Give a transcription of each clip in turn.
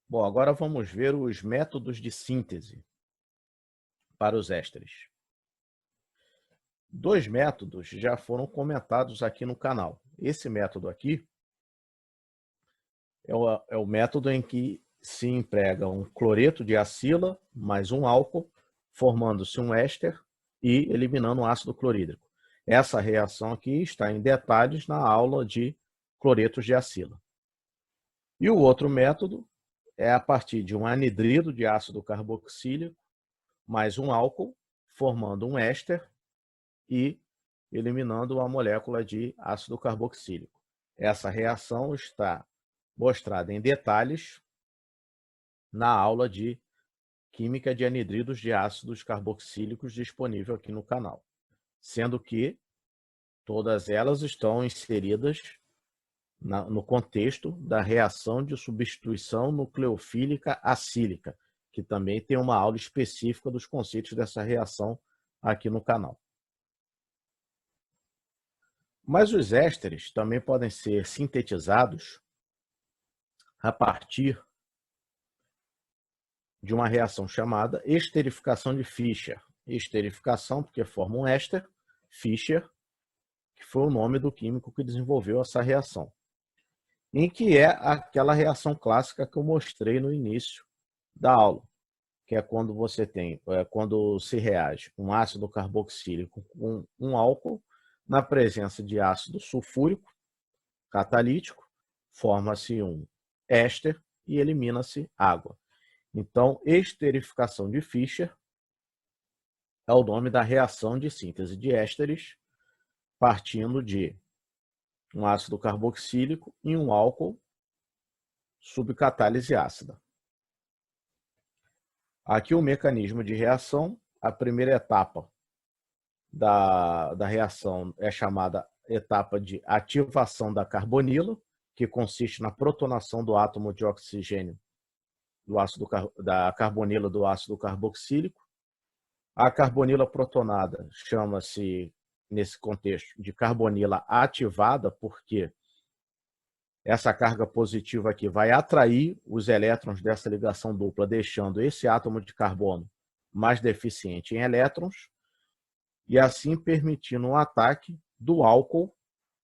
Bom, agora vamos ver os métodos de síntese para os ésteres. Dois métodos já foram comentados aqui no canal. Esse método aqui é o método em que se emprega um cloreto de acila mais um álcool, formando-se um éster e eliminando o ácido clorídrico. Essa reação aqui está em detalhes na aula de cloretos de acila. E o outro método é a partir de um anidrido de ácido carboxílico mais um álcool, formando um éster e eliminando a molécula de ácido carboxílico. Essa reação está mostrada em detalhes na aula de Química de anidridos de ácidos carboxílicos disponível aqui no canal, sendo que todas elas estão inseridas no contexto da reação de substituição nucleofílica acílica, que também tem uma aula específica dos conceitos dessa reação aqui no canal. Mas os ésteres também podem ser sintetizados a partir de uma reação chamada esterificação de Fischer. Esterificação porque forma um éster, Fischer, que foi o nome do químico que desenvolveu essa reação, em que é aquela reação clássica que eu mostrei no início da aula, que é quando você tem, quando se reage um ácido carboxílico com um álcool na presença de ácido sulfúrico catalítico, forma-se um éster e elimina-se água. Então, esterificação de Fischer é o nome da reação de síntese de ésteres, partindo de um ácido carboxílico e um álcool subcatálise ácida. Aqui o mecanismo de reação, a primeira etapa da reação é chamada etapa de ativação da carbonila, que consiste na protonação do átomo de oxigênio da carbonila do ácido carboxílico. A carbonila protonada chama-se, nesse contexto, de carbonila ativada, porque essa carga positiva aqui vai atrair os elétrons dessa ligação dupla, deixando esse átomo de carbono mais deficiente em elétrons, e assim permitindo um ataque do álcool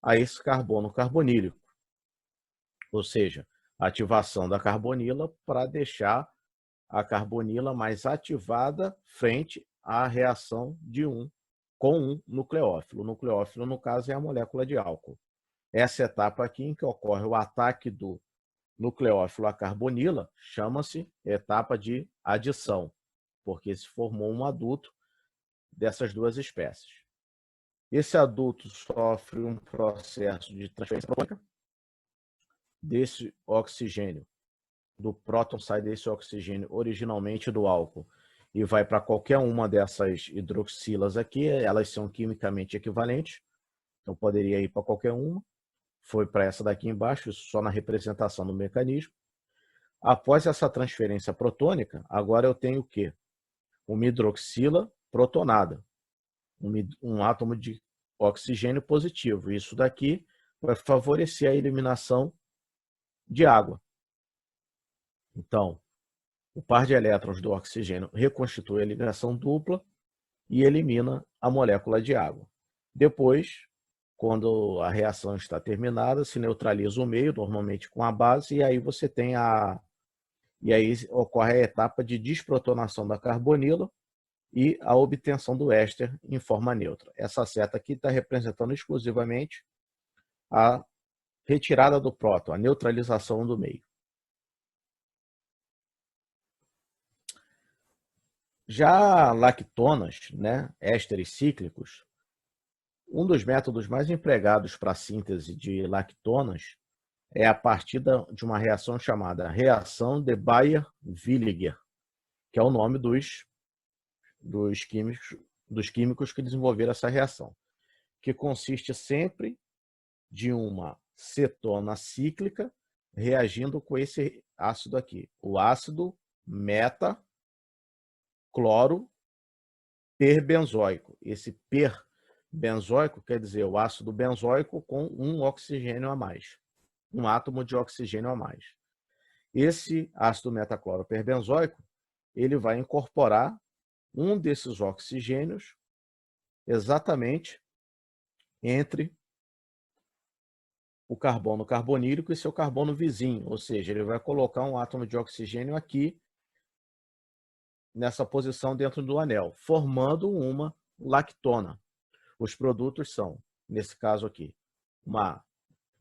a esse carbono carbonílico. Ou seja, ativação da carbonila para deixar a carbonila mais ativada frente à reação de com um nucleófilo. O nucleófilo, no caso, é a molécula de álcool. Essa etapa aqui em que ocorre o ataque do nucleófilo à carbonila chama-se etapa de adição, porque se formou um aduto dessas duas espécies. Esse aduto sofre um processo de transferência protônica desse oxigênio, do próton sai desse oxigênio originalmente do álcool e vai para qualquer uma dessas hidroxilas aqui, elas são quimicamente equivalentes, então poderia ir para qualquer uma, foi para essa daqui embaixo, só na representação do mecanismo. Após essa transferência protônica, agora eu tenho o quê? Uma hidroxila protonada, um átomo de oxigênio positivo. Isso daqui vai favorecer a eliminação de água. Então, o par de elétrons do oxigênio reconstitui a ligação dupla e elimina a molécula de água. Depois, quando a reação está terminada, se neutraliza o meio, normalmente com a base, e aí você tem e aí ocorre a etapa de desprotonação da carbonila e a obtenção do éster em forma neutra. Essa seta aqui está representando exclusivamente a retirada do próton, a neutralização do meio. Já lactonas, né, ésteres cíclicos, um dos métodos mais empregados para a síntese de lactonas é a partir de uma reação chamada reação de Baeyer-Villiger, que é o nome dos químicos que desenvolveram essa reação, que consiste sempre de uma cetona cíclica reagindo com esse ácido aqui, o ácido meta-cloro perbenzoico. Esse perbenzoico quer dizer o ácido benzoico com um oxigênio a mais, um átomo de oxigênio a mais. Esse ácido metacloroperbenzoico, ele vai incorporar um desses oxigênios exatamente entre o carbono carbonílico e seu carbono vizinho, ou seja, ele vai colocar um átomo de oxigênio aqui nessa posição dentro do anel, formando uma lactona. Os produtos são, nesse caso aqui, uma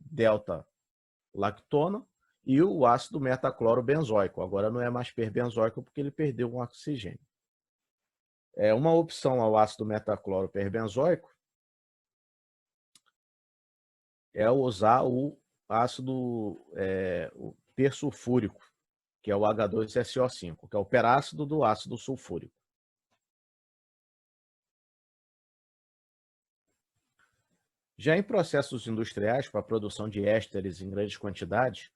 delta-lactona e o ácido metaclorobenzoico. Agora não é mais perbenzoico porque ele perdeu um oxigênio. Uma opção ao ácido metacloroperbenzoico é usar o ácido o persulfúrico, que é o H2SO5, que é o perácido do ácido sulfúrico. Já em processos industriais para a produção de ésteres em grandes quantidades,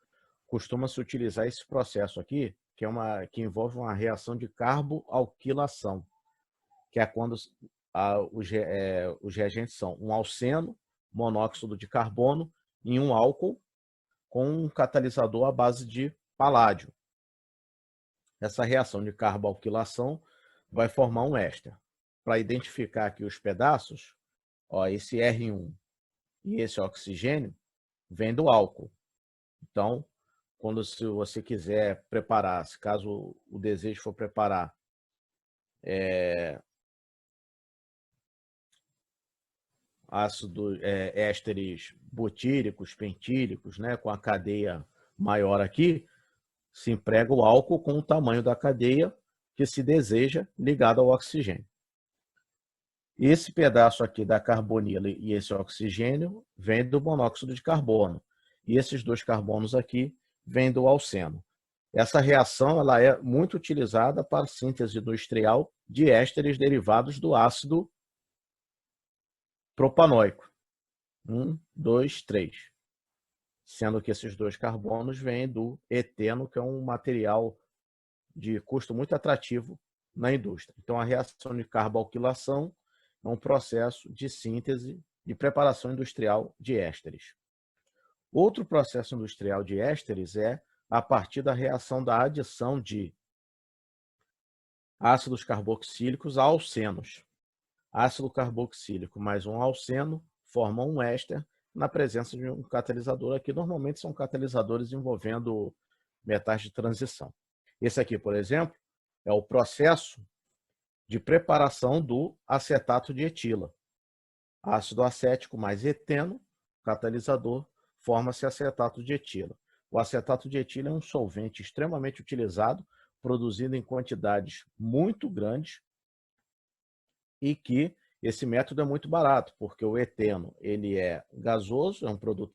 costuma-se utilizar esse processo aqui, que envolve uma reação de carboalquilação, que é quando os reagentes são um alceno, monóxido de carbono e um álcool com um catalisador à base de paládio. Essa reação de carboalquilação vai formar um éster. Para identificar aqui os pedaços, esse R1 e esse oxigênio vem do álcool. Então, se você quiser preparar, se caso o desejo for preparar ésteres butíricos, pentílicos, né, com a cadeia maior aqui, se emprega o álcool com o tamanho da cadeia que se deseja ligado ao oxigênio. Esse pedaço aqui da carbonila e esse oxigênio vem do monóxido de carbono. E esses dois carbonos aqui vêm do alceno. Essa reação ela é muito utilizada para a síntese industrial de ésteres derivados do ácido propanoico. 1, 2, 3. Sendo que esses dois carbonos vêm do eteno, que é um material de custo muito atrativo na indústria. Então, a reação de carboalquilação é um processo de síntese e preparação industrial de ésteres. Outro processo industrial de ésteres é a partir da reação da adição de ácidos carboxílicos a alcenos. Ácido carboxílico mais um alceno formam um éster na presença de um catalisador. Aqui, normalmente, são catalisadores envolvendo metais de transição. Esse aqui, por exemplo, é o processo de preparação do acetato de etila. Ácido acético mais eteno, catalisador, forma-se acetato de etila. O acetato de etila é um solvente extremamente utilizado, produzido em quantidades muito grandes, e que esse método é muito barato, porque o eteno ele é gasoso, é um produto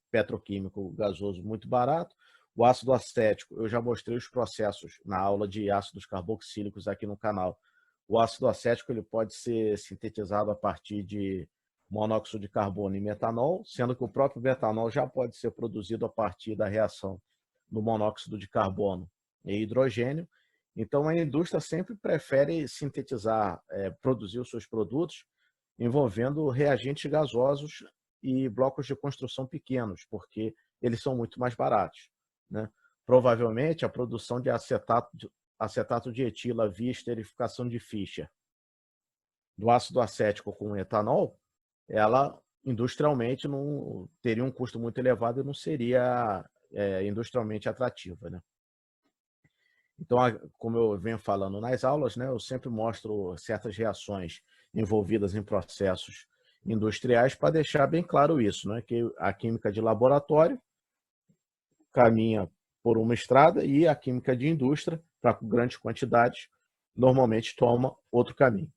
petroquímico gasoso muito barato. O ácido acético, eu já mostrei os processos na aula de ácidos carboxílicos aqui no canal. O ácido acético ele pode ser sintetizado a partir de monóxido de carbono e metanol, sendo que o próprio metanol já pode ser produzido a partir da reação do monóxido de carbono e hidrogênio. Então, a indústria sempre prefere sintetizar, produzir os seus produtos envolvendo reagentes gasosos e blocos de construção pequenos, porque eles são muito mais baratos, né? Provavelmente, a produção de acetato de etila via esterificação de Fischer do ácido acético com etanol, ela industrialmente não teria um custo muito elevado e não seria industrialmente atrativa, né? Então, como eu venho falando nas aulas, né, eu sempre mostro certas reações envolvidas em processos industriais para deixar bem claro isso, né, que a química de laboratório caminha por uma estrada e a química de indústria, para grandes quantidades, normalmente toma outro caminho.